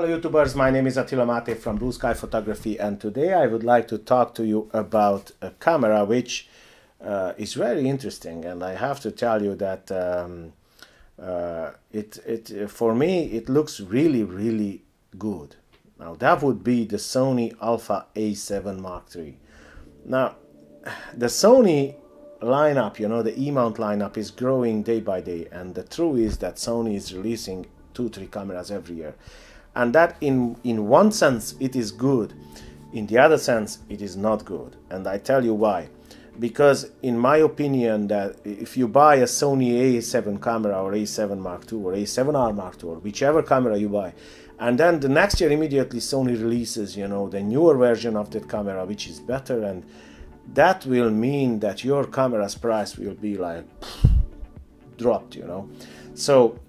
Hello YouTubers, my name is Attila Mate from Blue Sky Photography, and today I would like to talk to you about a camera which is very interesting, and I have to tell you that for me it looks really good. Now that would be the Sony Alpha A7 Mark III. Now the Sony lineup, you know, the E-mount lineup is growing day by day, and the truth is that Sony is releasing 2-3 cameras every year. And that in one sense it is good, in the other sense it is not good, and I tell you why. Because in my opinion, that if you buy a Sony A7 camera or A7 Mark II or A7R Mark II or whichever camera you buy, and then the next year immediately Sony releases, you know, the newer version of that camera which is better, and that will mean that your camera's price will be like dropped, you know. So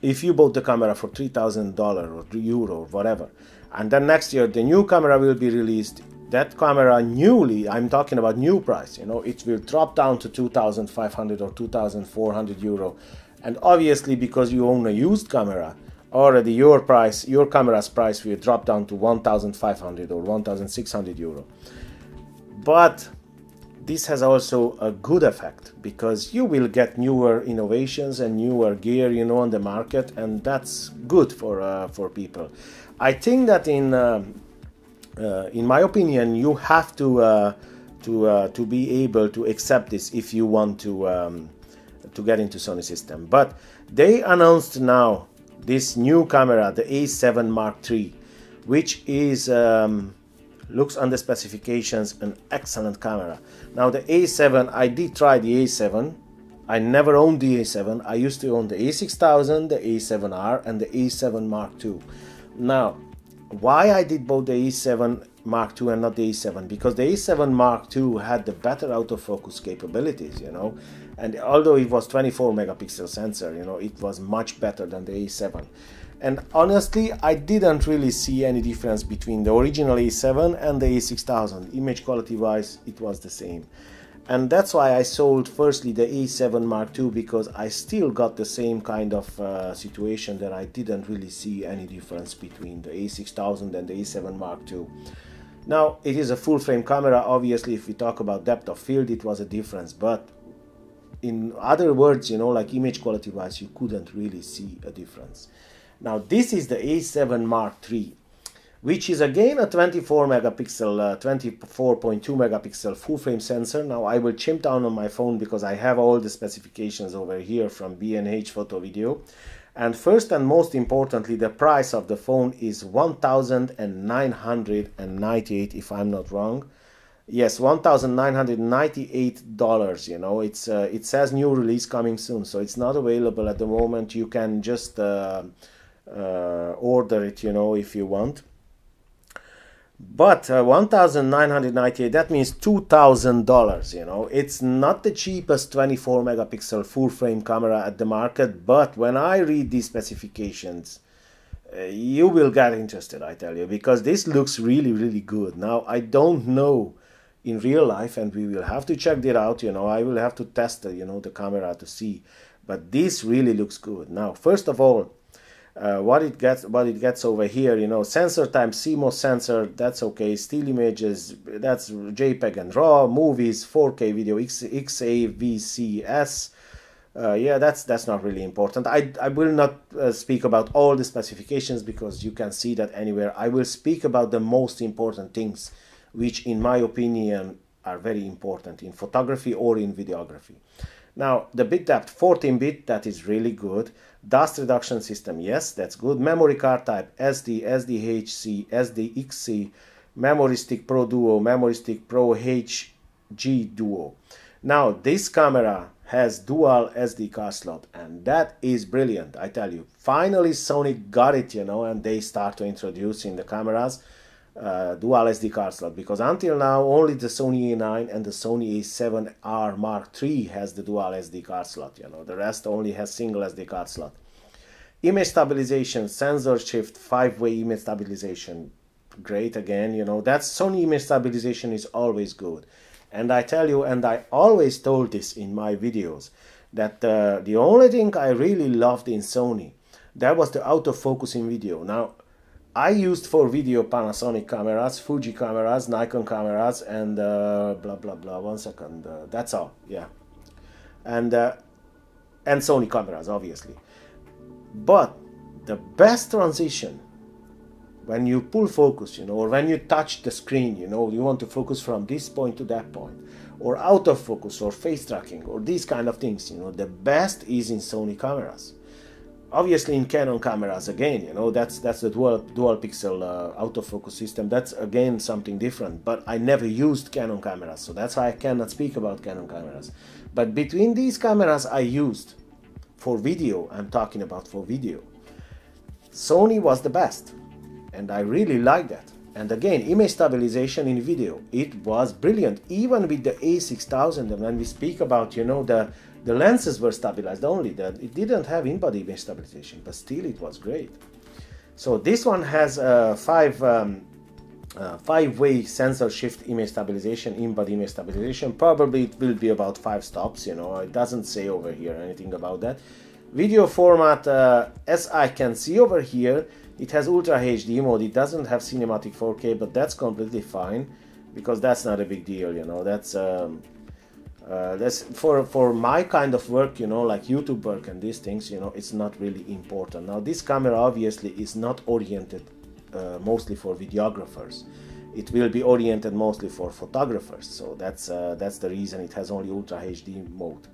if you bought the camera for $3,000 or euro or whatever, and then next year the new camera will be released, that camera newly, I'm talking about new price, you know, it will drop down to 2,500 or 2,400 euro. And obviously because you own a used camera, already your camera's price will drop down to 1,500 or 1,600 euro. But this has also a good effect, because you will get newer innovations and newer gear, you know, on the market, and that's good for people. I think that in my opinion, you have to be able to accept this if you want to get into Sony system. But they announced now this new camera, the A7 Mark III, which is looks on the specifications an excellent camera. Now the A7, I did try the A7. I never owned the A7. I used to own the A6000, the A7R, and the A7 Mark II. Now, why I did both the A7 Mark II and not the A7? Because the A7 Mark II had the better autofocus capabilities, you know, and although it was 24 megapixel sensor, you know, it was much better than the A7. And honestly, I didn't really see any difference between the original A7 and the A6000. Image quality wise, it was the same. And that's why I sold firstly the A7 Mark II, because I still got the same kind of situation that I didn't really see any difference between the A6000 and the A7 Mark II. Now, it is a full frame camera. Obviously, if we talk about depth of field, it was a difference. But in other words, you know, like image quality wise, you couldn't really see a difference. Now this is the A7 Mark III, which is again a 24 megapixel, 24.2 megapixel full frame sensor. Now I will chimp down on my phone because I have all the specifications over here from B&H Photo Video. And first and most importantly, the price of the phone is $1,998, if I'm not wrong. Yes, $1,998, you know. It says new release coming soon, so it's not available at the moment. You can just order it, you know, if you want. But $1,998, that means $2,000, you know. It's not the cheapest 24 megapixel full frame camera at the market, but when I read these specifications, you will get interested, I tell you, because this looks really good. Now I don't know in real life, and we will have to check it out, you know. I will have to test you know, the camera to see, but this really looks good. Now first of all, what it gets over here, you know, sensor type CMOS sensor, that's okay. Still images, that's JPEG and RAW. Movies, 4K video, XAVCS. Yeah, that's not really important. I will not speak about all the specifications because you can see that anywhere. I will speak about the most important things, which in my opinion are very important in photography or in videography. Now the bit depth, 14-bit, that is really good. Dust reduction system, yes, that's good. Memory card type, SD, SDHC, SDXC, Memory Stick Pro Duo, Memory Stick Pro HG Duo. Now this camera has dual SD card slot, and that is brilliant, I tell you. Finally Sony got it, you know, and they start to introduce in the cameras dual SD card slot, because until now only the Sony A9 and the Sony A7R Mark III has the dual SD card slot, you know. The rest only has single SD card slot. Image stabilization, sensor shift, 5-way image stabilization, great again, you know. That's Sony image stabilization is always good. And I tell you, and I always told this in my videos, that the only thing I really loved in Sony, that was the autofocus in video. Now I used for video Panasonic cameras, Fuji cameras, Nikon cameras, and blah blah blah. 1 second, that's all. Yeah, and Sony cameras, obviously. But the best transition when you pull focus, or when you touch the screen, you want to focus from this point to that point, or out of focus, or face tracking, or these kind of things, the best is in Sony cameras. Obviously in Canon cameras again, that's the dual pixel autofocus system. That's again something different, but I never used Canon cameras, so that's why I cannot speak about Canon cameras. But between these cameras I used for video, I'm talking about for video, Sony was the best, and I really like that. And again, image stabilization in video, it was brilliant, even with the A6000. And when we speak about, the lenses were stabilized only, that it didn't have in-body image stabilization, but still it was great. So this one has five-way sensor shift image stabilization, in-body image stabilization. Probably it will be about 5 stops, it doesn't say over here anything about that. Video format, as I can see over here, it has Ultra HD mode. It doesn't have cinematic 4K, but that's completely fine, because that's not a big deal, that's for my kind of work, like YouTube work and these things, it's not really important. Now this camera obviously is not oriented mostly for videographers. It will be oriented mostly for photographers, so that's the reason it has only Ultra HD mode.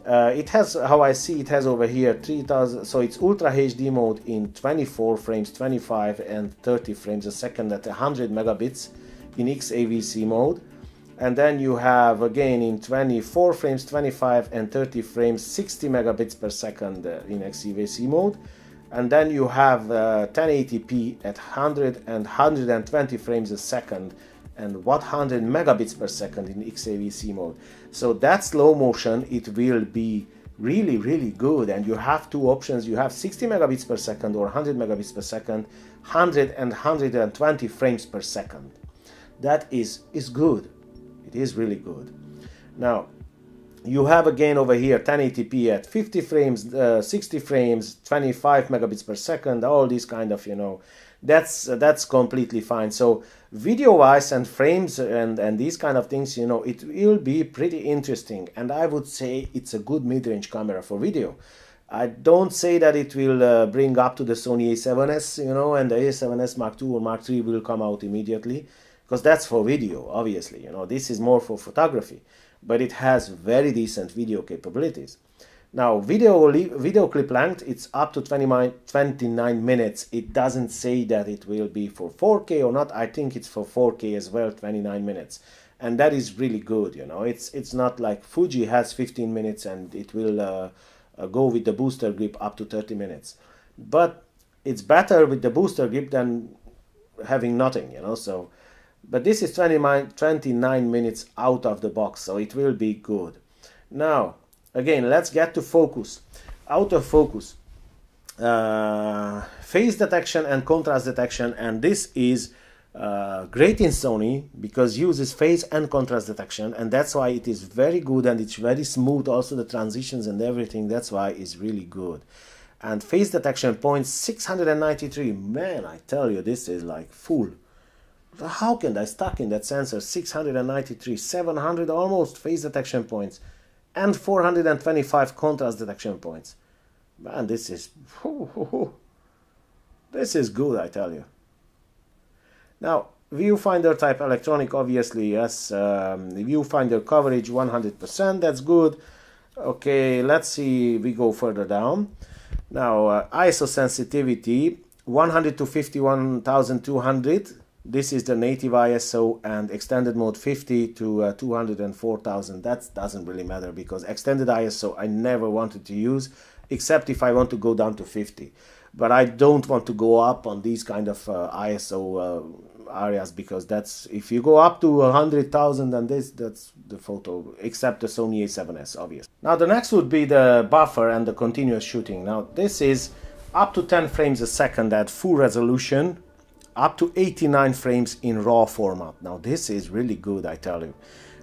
It has, how I see, it has over here 3000, so it's Ultra HD mode in 24 frames, 25 and 30 frames a second at 100 megabits in XAVC mode. And then you have again in 24 frames, 25 and 30 frames, 60 megabits per second in XAVC mode. And then you have 1080p at 100 and 120 frames a second and 100 megabits per second in XAVC mode. So that slow motion, it will be really, really good. And you have two options. You have 60 megabits per second or 100 megabits per second, 100 and 120 frames per second. That is good. It is really good. Now, you have again over here 1080p at 50 frames, 60 frames, 25 megabits per second, all these kind of, that's completely fine. So video-wise and frames and these kind of things, it will be pretty interesting. And I would say it's a good mid-range camera for video. I don't say that it will bring up to the Sony A7S, and the A7S Mark II or Mark III will come out immediately, because that's for video, obviously. This is more for photography, but it has very decent video capabilities. Now, video clip length, it's up to 29 minutes. It doesn't say that it will be for 4K or not. I think it's for 4K as well, 29 minutes. And that is really good, It's not like Fuji has 15 minutes and it will go with the booster grip up to 30 minutes. But it's better with the booster grip than having nothing, So, but this is 29 minutes out of the box, so it will be good. Now, again, let's get to focus. Out of focus, phase detection and contrast detection, and this is great in Sony because it uses phase and contrast detection, and that's why it is very good and it's very smooth. Also the transitions and everything, that's why it's really good. And phase detection points 693. Man, I tell you, this is like full. How can I stuck in that sensor? 693, 700 almost phase detection points, and 425 contrast detection points. Man, this is good, I tell you. Now, viewfinder type electronic, obviously, yes. Viewfinder coverage 100%, that's good. Okay, let's see, we go further down. Now, ISO sensitivity 100 to 51,200. This is the native ISO, and extended mode 50 to 204,000. That doesn't really matter because extended ISO I never wanted to use, except if I want to go down to 50. But I don't want to go up on these kind of ISO areas, because that's, if you go up to 100,000 and that's the photo, except the Sony A7S, obviously. Now the next would be the buffer and the continuous shooting. Now this is up to 10 frames a second at full resolution, up to 89 frames in RAW format. Now this is really good, I tell you.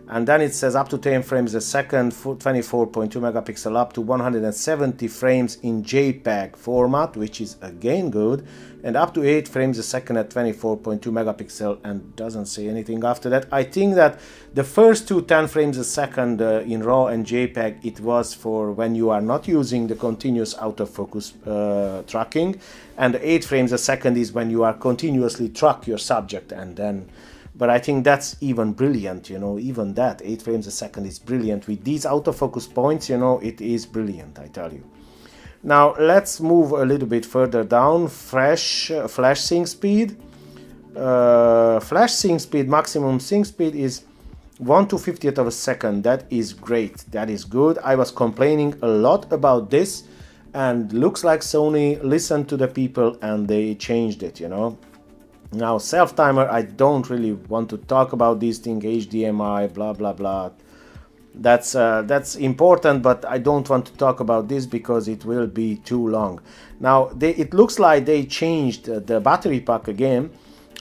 And then it says up to 10 frames a second, 24.2 megapixel, up to 170 frames in JPEG format, which is again good, and up to 8 frames a second at 24.2 megapixel, and doesn't say anything after that. I think that the first 10 frames a second in RAW and JPEG, it was for when you are not using the continuous autofocus tracking, and 8 frames a second is when you are continuously track your subject, and then. But I think that's even brilliant, you know, even that 8 frames a second is brilliant. With these autofocus points, you know, it is brilliant, I tell you. Now let's move a little bit further down. Flash sync speed. Flash sync speed, maximum sync speed is 1/250th of a second. That is great, that is good. I was complaining a lot about this, and looks like Sony listened to the people and they changed it, you know. Now self-timer, I don't really want to talk about these things, HDMI, blah blah blah. That's important, but I don't want to talk about this because it will be too long. Now it looks like they changed the battery pack again,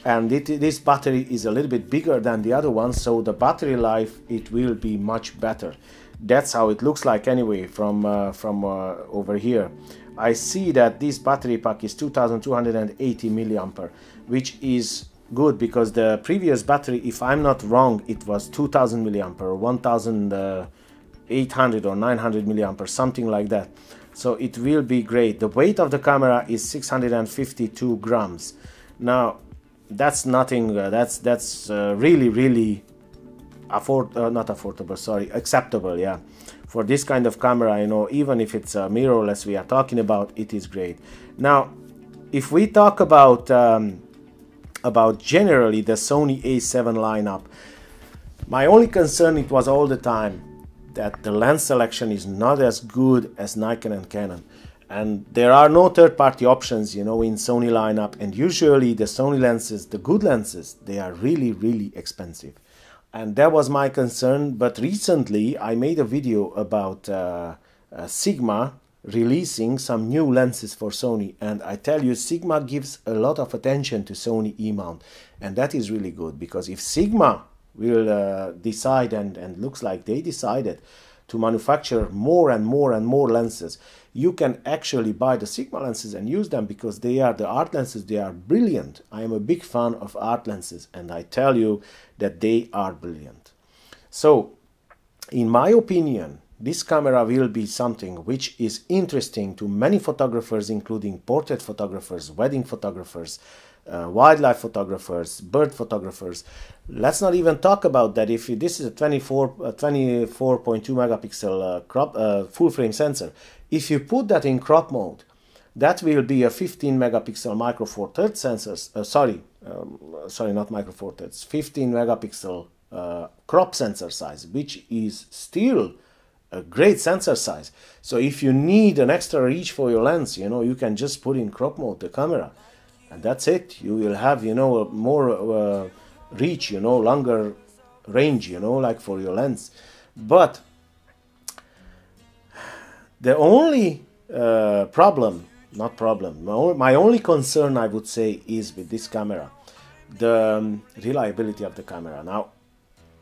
and this battery is a little bit bigger than the other one, so the battery life, it will be much better. That's how it looks like anyway from over here. I see that this battery pack is 2280 milliampere, which is good because the previous battery, if I'm not wrong, it was 2000 milliampere, 1800 or 900 milliampere, something like that. So it will be great. The weight of the camera is 652 grams. Now that's nothing. That's really not affordable. Sorry, acceptable. Yeah. For this kind of camera, you know, even if it's a mirrorless we are talking about, it is great. Now, if we talk about generally the Sony A7 lineup, my only concern, it was all the time that the lens selection is not as good as Nikon and Canon, and there are no third-party options, you know, in Sony lineup, and usually the Sony lenses, the good lenses, they are really expensive. And that was my concern. But recently I made a video about Sigma releasing some new lenses for Sony, and I tell you, Sigma gives a lot of attention to Sony E-mount, and that is really good, because if Sigma will decide, and looks like they decided to manufacture more and more lenses, you can actually buy the Sigma lenses and use them, because they are the art lenses. They are brilliant. I am a big fan of art lenses, and I tell you that they are brilliant. So in my opinion, this camera will be something which is interesting to many photographers, including portrait photographers, wedding photographers, wildlife photographers, bird photographers. Let's not even talk about that. If this is a 24.2 megapixel full frame sensor, if you put that in crop mode, that will be a 15 megapixel micro four thirds sensors. Sorry, not micro four thirds. 15 megapixel crop sensor size, which is still a great sensor size. So if you need an extra reach for your lens, you know, you can just put in crop mode the camera, and that's it. You will have, you know, more reach, you know, longer range, you know, like for your lens. But the only my only concern, I would say, is with this camera, the reliability of the camera. Now,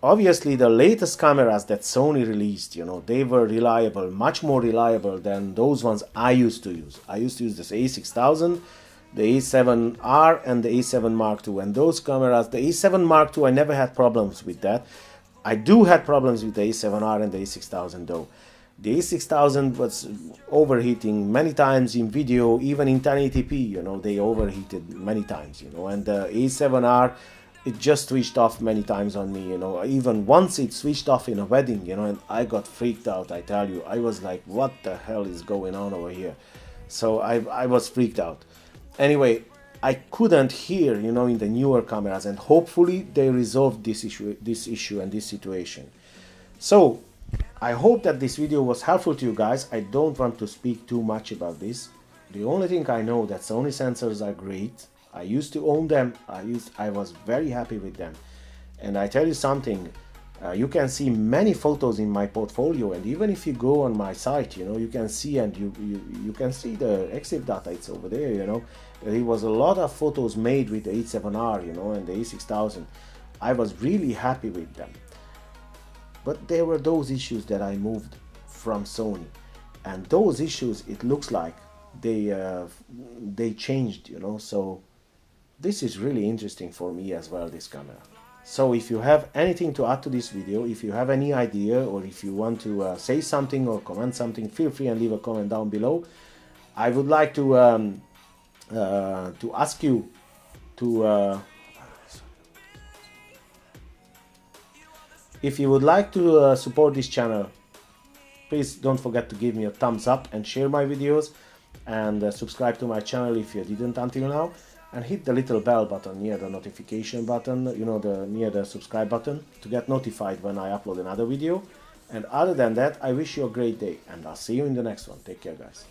obviously, the latest cameras that Sony released, you know, they were reliable, much more reliable than those ones I used to use. I used to use this A6000, the A7R, and the A7 Mark II. And those cameras, the A7 Mark II, I never had problems with that. I do had problems with the A7R and the A6000 though. The A6000 was overheating many times in video, even in 1080p, you know, they overheated many times, you know, and the A7R, it just switched off many times on me, you know. Even once it switched off in a wedding, you know, and I got freaked out, I tell you. I was like, what the hell is going on over here? So I was freaked out. Anyway, I couldn't hear, you know, in the newer cameras, and hopefully they resolved this issue and this situation. So I hope that this video was helpful to you guys. I don't want to speak too much about this. The only thing I know that Sony sensors are great. I used to own them. I was very happy with them. And I tell you something, you can see many photos in my portfolio, and even if you go on my site, you know, you can see, and you can see the EXIF data, it's over there, you know. There was a lot of photos made with the A7R, you know, and the A6000. I was really happy with them. but there were those issues that I moved from Sony, and those issues, it looks like they changed, you know. So this is really interesting for me as well, this camera. So if you have anything to add to this video, if you have any idea, or if you want to say something or comment something, feel free and leave a comment down below. I would like to ask you to if you would like to support this channel, please don't forget to give me a thumbs up and share my videos, and subscribe to my channel if you didn't until now, and hit the little bell button near the notification button, you know, near the subscribe button, to get notified when I upload another video. And other than that, I wish you a great day, and I'll see you in the next one. Take care, guys.